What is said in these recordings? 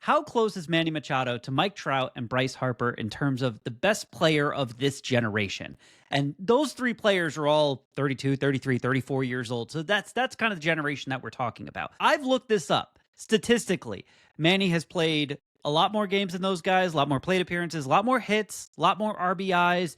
How close is Manny Machado to Mike Trout and Bryce Harper in terms of the best player of this generation? And those three players are all 32, 33, 34 years old. So that's kind of the generation that we're talking about. I've looked this up statistically. Manny has played a lot more games than those guys, a lot more plate appearances, a lot more hits, a lot more RBIs.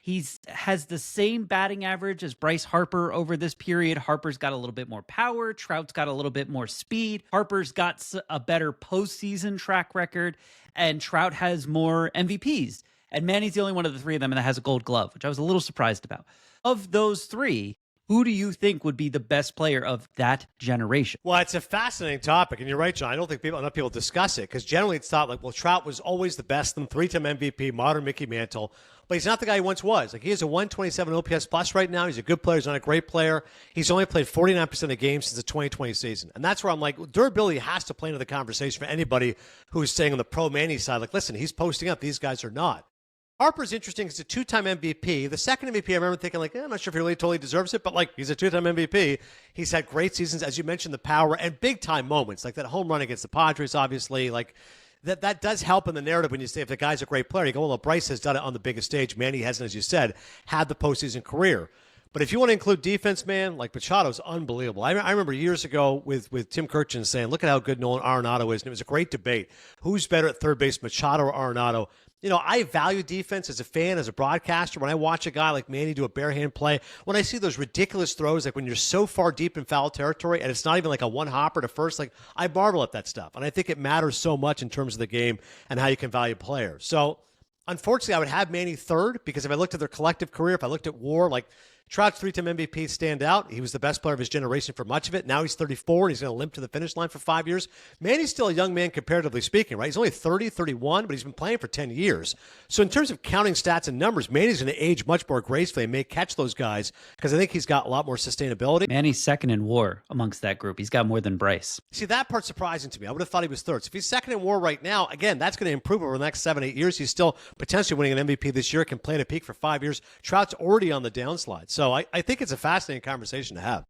He's has the same batting average as Bryce Harper over this period. Harper's got a little bit more power. Trout's got a little bit more speed. Harper's got a better postseason track record, and Trout has more MVPs. And Manny's the only one of the three of them that has a gold glove, which I was a little surprised about. Of those three, who do you think would be the best player of that generation? Well, it's a fascinating topic, and you're right, John. I don't think enough people discuss it because generally it's thought like, well, Trout was always the best, and three-time MVP, modern Mickey Mantle, but he's not the guy he once was. Like, he has a 127 OPS plus right now. He's a good player. He's not a great player. He's only played 49% of games since the 2020 season, and that's where I'm like, durability has to play into the conversation for anybody who's saying on the pro Manny side, like, listen, he's posting up. These guys are not. Harper's interesting. He's a two-time MVP. The second MVP, I remember thinking, like, I'm not sure if he really totally deserves it, but, like, he's a two-time MVP. He's had great seasons, as you mentioned, the power and big-time moments, like that home run against the Padres, obviously. Like, that does help in the narrative when you say if the guy's a great player. You go, well, Bryce has done it on the biggest stage. Manny hasn't, as you said, had the postseason career. But if you want to include defense, man, like Machado's unbelievable. I remember years ago with Tim Kirchin saying, look at how good Nolan Arenado is. And it was a great debate. Who's better at third base, Machado or Arenado? You know, I value defense as a fan, as a broadcaster. When I watch a guy like Manny do a bare hand play, when I see those ridiculous throws, like when you're so far deep in foul territory and it's not even like a one hopper to first, like I marvel at that stuff. And I think it matters so much in terms of the game and how you can value players. So unfortunately, I would have Manny third because if I looked at their collective career, if I looked at WAR, like Trout's three-time MVP stand out. He was the best player of his generation for much of it. Now he's 34, and he's going to limp to the finish line for 5 years. Manny's still a young man comparatively speaking, right? He's only 30, 31, but he's been playing for 10 years. So in terms of counting stats and numbers, Manny's going to age much more gracefully and may catch those guys because I think he's got a lot more sustainability. Manny's second in WAR amongst that group. He's got more than Bryce. See, that part's surprising to me. I would have thought he was third. So if he's second in WAR right now, again, that's going to improve over the next 7-8 years. He's still potentially winning an MVP this year, can play at a peak for 5 years. Trout's already on the downslide. So I think it's a fascinating conversation to have.